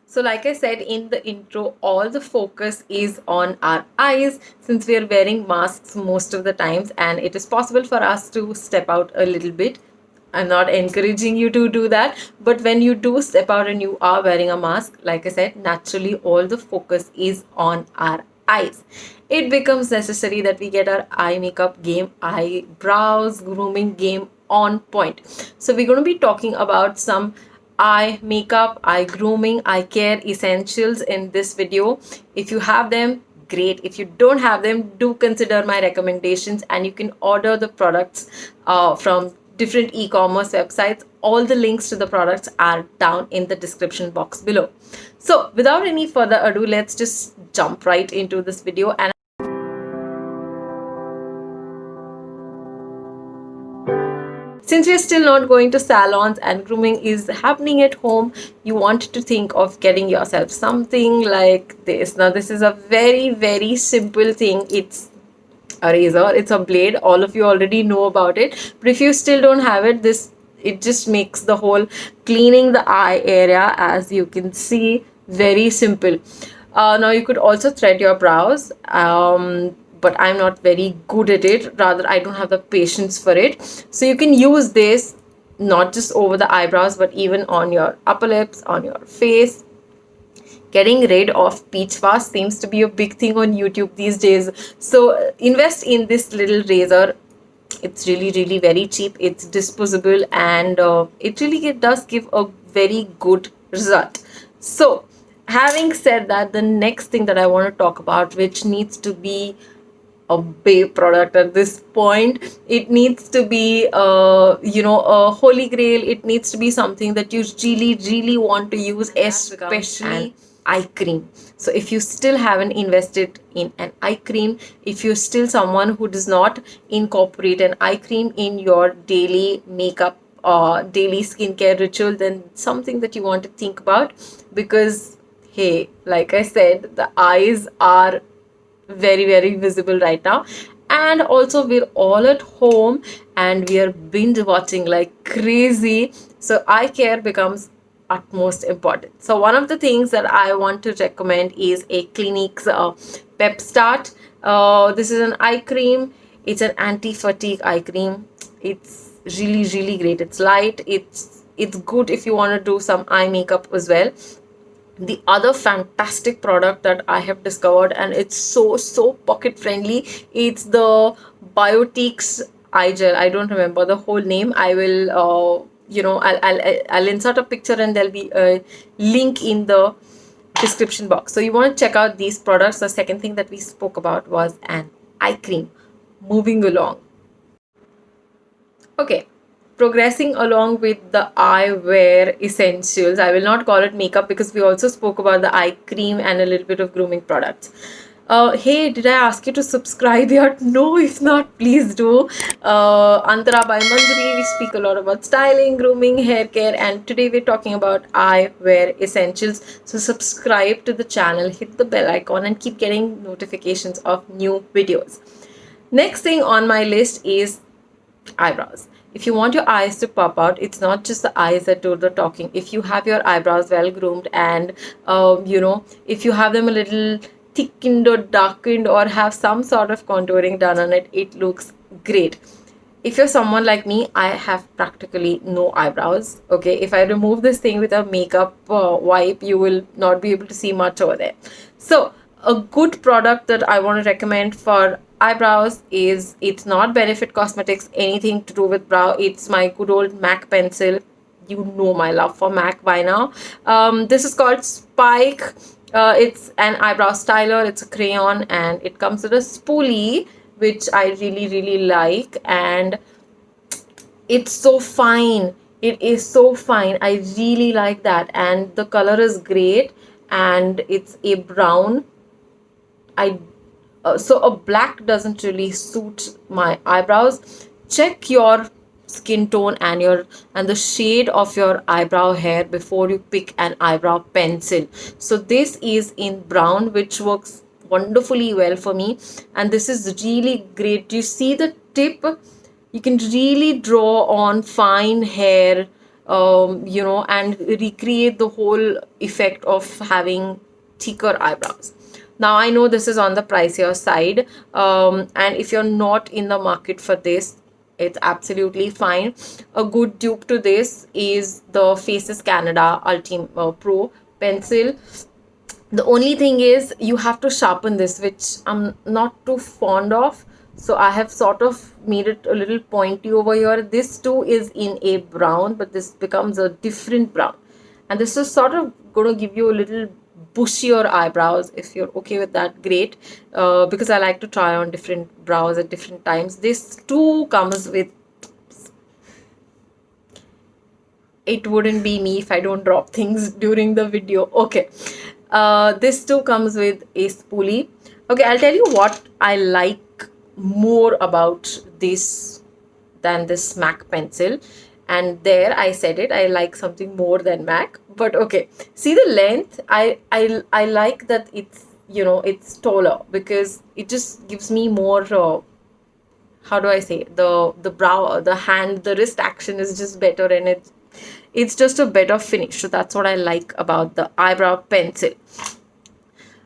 So like I said in the intro, all the focus is on our eyes since we are wearing masks most of the times, and it is possible for us to step out a little bit. I'm not encouraging you to do that, but when you do step out and you are wearing a mask, like I said, naturally all the focus is on our eyes. It becomes necessary that we get our eye makeup game, eyebrows, grooming game on point. So we're going to be talking about some eye makeup, eye grooming, eye care essentials in this video. If you have them, great. If you don't have them, do consider my recommendations, and you can order the products from different e-commerce websites. All the links to the products are down in the description box below. So without any further ado, let's just jump right into this video. And since we're still not going to salons and grooming is happening at home, you want to think of getting yourself something like this. Now this is a very, very simple thing. It's a razor, it's a blade. All of you already know about it, but if you still don't have it, it just makes the whole cleaning the eye area, as you can see, very simple. Now you could also thread your brows, but I'm not very good at it. Rather, I don't have the patience for it. So you can use this not just over the eyebrows, but even on your upper lips, on your face. Getting rid of peach fuzz seems to be a big thing on YouTube these days. So invest in this little razor. It's really, really very cheap. It's disposable, and it really does give a very good result. So having said that, the next thing that I want to talk about, which needs to be a babe product at this point, it needs to be a holy grail. It needs to be something that you really want to use, especially eye cream. So if you still haven't invested in an eye cream, if you're still someone who does not incorporate an eye cream in your daily makeup or daily skincare ritual, then something that you want to think about, because hey, like I said, the eyes are very, very visible right now, and also we're all at home and we are binge watching like crazy, so eye care becomes utmost important. So one of the things that I want to recommend is a Clinique's Pep Start. This is an eye cream. It's an anti-fatigue eye cream. It's really great. It's light. It's good if you want to do some eye makeup as well. The other fantastic product that I have discovered, and it's so pocket friendly, it's the Biotique's eye gel. I don't remember the whole name. I will I'll insert a picture and there'll be a link in the description box. So you want to check out these products. The second thing that we spoke about was an eye cream. Moving along. Okay, progressing along with the eyewear essentials. I will not call it makeup because we also spoke about the eye cream and a little bit of grooming products. Hey, did I ask you to subscribe yet? No, if not, please do. AntaraaByManjiri, we speak a lot about styling, grooming, hair care, and today we're talking about eyewear essentials. So subscribe to the channel, hit the bell icon, and keep getting notifications of new videos. Next thing on my list is eyebrows. If you want your eyes to pop out, it's not just the eyes that do the talking. If you have your eyebrows well groomed and if you have them a little thickened or darkened or have some sort of contouring done on it, it looks great. If you're someone like me, I have practically no eyebrows. Okay, if I remove this thing with a makeup wipe, you will not be able to see much over there. So a good product that I want to recommend for eyebrows is, it's not Benefit Cosmetics, anything to do with brow. It's my good old MAC pencil. You know my love for MAC by now. This is called Spike. It's an eyebrow styler. It's a crayon and it comes with a spoolie, which I really like, and it's so fine. It is so fine. I really like that, and the color is great, and it's a brown. So a black doesn't really suit my eyebrows. Check your skin tone and the shade of your eyebrow hair before you pick an eyebrow pencil. So this is in brown, which works wonderfully well for me, and this is really great. You see the tip? You can really draw on fine hair and recreate the whole effect of having thicker eyebrows. Now I know this is on the pricier side, and if you're not in the market for this, it's absolutely fine. A good dupe to this is the Faces Canada Ultimate Pro pencil. The only thing is you have to sharpen this, which I'm not too fond of. So I have sort of made it a little pointy over here. This too is in a brown, but this becomes a different brown. And this is sort of going to give you a little bushier eyebrows. If you're okay with that, great. Because I like to try on different brows at different times. This too comes with, it wouldn't be me if I don't drop things during the video. Okay. This too comes with a spoolie. Okay, I'll tell you what I like more about this than this MAC pencil. And there I said it, I like something more than MAC. But okay, see the length. I like that it's, it's taller, because it just gives me more how do I say, the brow, the hand, the wrist action is just better, and it's just a better finish. So that's what I like about the eyebrow pencil.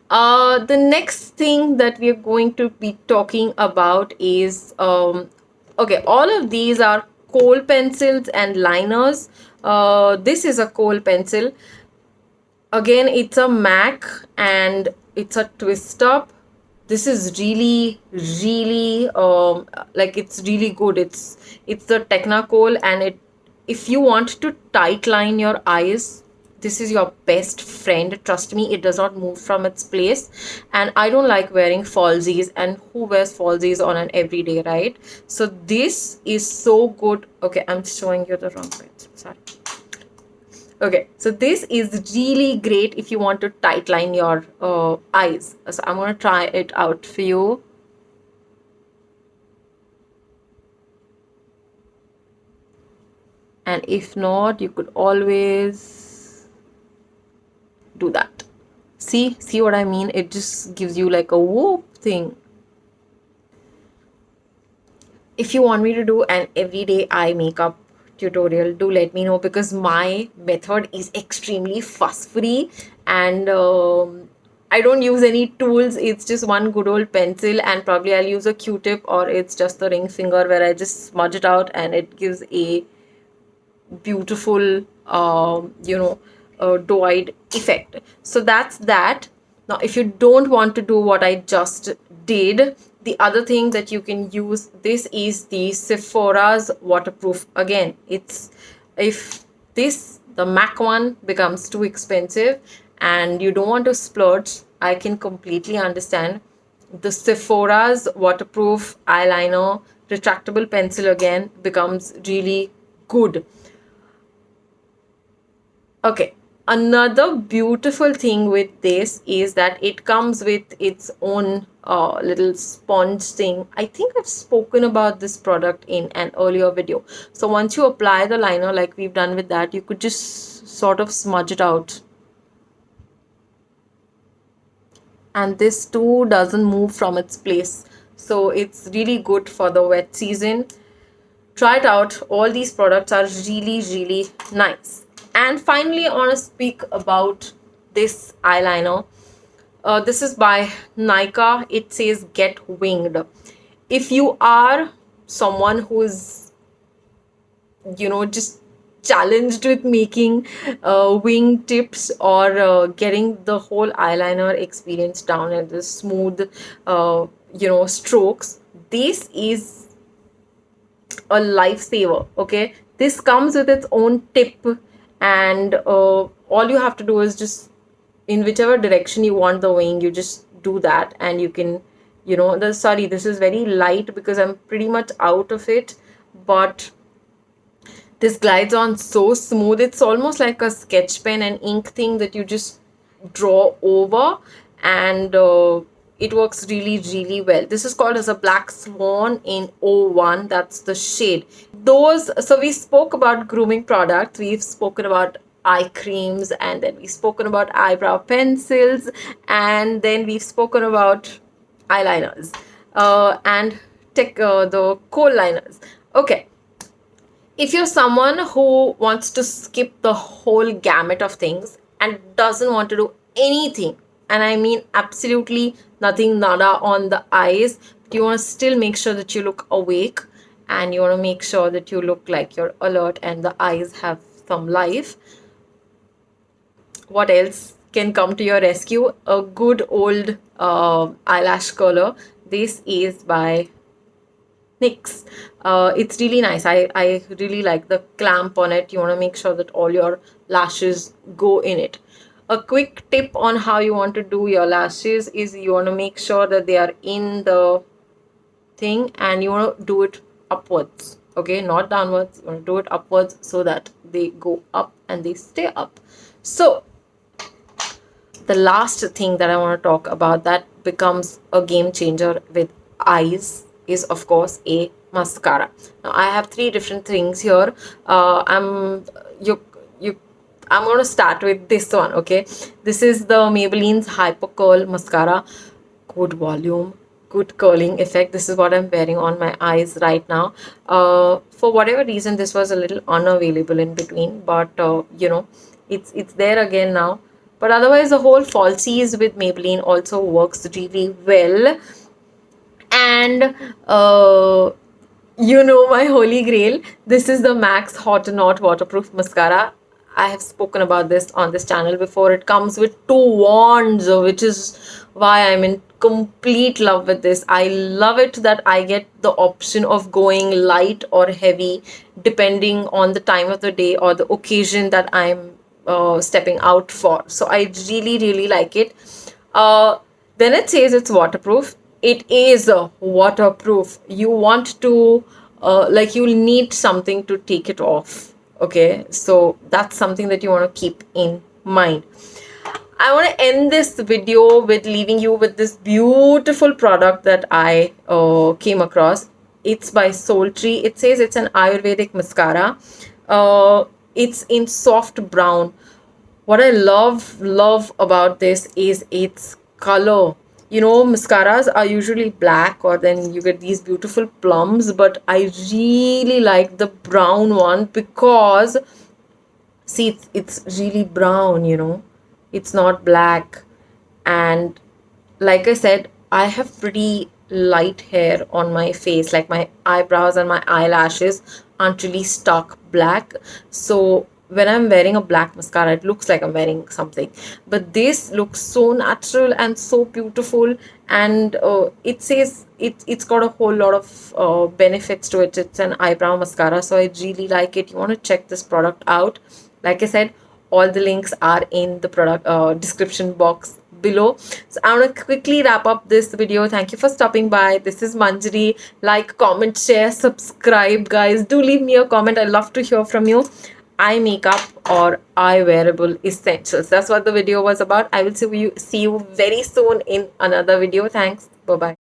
The next thing that we are going to be talking about is okay, all of these are kohl pencils and liners. This is a kohl pencil. Again, it's a MAC and it's a twist up. This is really, really like, it's really good. It's the Technicolor, and if you want to tight line your eyes, this is your best friend. Trust me, it does not move from its place. And I don't like wearing falsies, and who wears falsies on an everyday, right? So this is so good. Okay, I'm showing you the wrong pencil, sorry. Okay, so this is really great if you want to tight line your eyes. So I'm going to try it out for you. And if not, you could always do that. See what I mean? It just gives you like a whoop thing. If you want me to do an everyday eye makeup tutorial, do let me know, because my method is extremely fuss free, and I don't use any tools. It's just one good old pencil, and probably I'll use a Q-tip, or it's just the ring finger where I just smudge it out, and it gives a beautiful doe-eyed effect. So that's that. Now if you don't want to do what I just did, the other thing that you can use, this is the Sephora's waterproof. Again, it's, if the MAC one becomes too expensive and you don't want to splurge, I can completely understand. The Sephora's waterproof eyeliner retractable pencil again becomes really good. Okay, another beautiful thing with this is that it comes with its own little sponge thing. I think I've spoken about this product in an earlier video. So once you apply the liner like we've done with that, you could just sort of smudge it out. And this too doesn't move from its place. So it's really good for the wet season. Try it out. All these products are really, really nice. And finally, I want to speak about this eyeliner. This is by Nykaa. It says Get Winged. If you are someone who's, just challenged with making wing tips, or getting the whole eyeliner experience down and the smooth, strokes, this is a lifesaver. Okay, this comes with its own tip, and all you have to do is just, in whichever direction you want the wing, you just do that, and you can, sorry, this is very light because I'm pretty much out of it, but this glides on so smooth. It's almost like a sketch pen and ink thing that you just draw over, and it works really, really well. This is called as a Black Swan in 01. That's the shade. So we spoke about grooming products. We've spoken about eye creams, and then we've spoken about eyebrow pencils, and then we've spoken about eyeliners and the kohl liners. Okay. If you're someone who wants to skip the whole gamut of things and doesn't want to do anything, and I mean absolutely nothing, nada on the eyes, but you want to still make sure that you look awake and you want to make sure that you look like you're alert and the eyes have some life, what else can come to your rescue? A good old eyelash curler. This is by NYX. It's really nice. I really like the clamp on it. You want to make sure that all your lashes go in it. A quick tip on how you want to do your lashes is you want to make sure that they are in the thing and you want to do it upwards. Okay, not downwards. You want to do it upwards so that they go up and they stay up. So the last thing that I want to talk about that becomes a game changer with eyes is of course a mascara. Now I have three different things here. I'm going to start with this one. Okay, this is the Maybelline's Hyper Curl Mascara. Good volume, good curling effect. This is what I'm wearing on my eyes right now. For whatever reason, this was a little unavailable in between, but it's there again now. But otherwise, the whole falsies with Maybelline also works really well. And my holy grail. This is the MAC Hot and Not Waterproof Mascara. I have spoken about this on this channel before. It comes with 2 wands, which is why I'm in complete love with this. I love it that I get the option of going light or heavy depending on the time of the day or the occasion that I'm stepping out for. So I really like it. Then it says it's waterproof. It is waterproof. You want to you'll need something to take it off. Okay, so that's something that you want to keep in mind. I want to end this video with leaving you with this beautiful product that I came across. It's by Sultry. It says it's an Ayurvedic mascara. It's in soft brown. What I love about this is its color. Mascaras are usually black or then you get these beautiful plums, but I really like the brown one because see, it's really brown. It's not black. And like I said, I have pretty light hair on my face, like my eyebrows and my eyelashes aren't really stark black. So when I'm wearing a black mascara, it looks like I'm wearing something. But this looks so natural and so beautiful. And it says it's got a whole lot of benefits to it. It's an eyebrow mascara. So I really like it. You want to check this product out. Like I said, all the links are in the product description box below. So I want to quickly wrap up this video. Thank you for stopping by. This is Manjari. Like, comment, share, subscribe, guys. Do leave me a comment. I love to hear from you. Eye makeup or eye wearable essentials. That's what the video was about. I will see you very soon in another video. Thanks. Bye bye.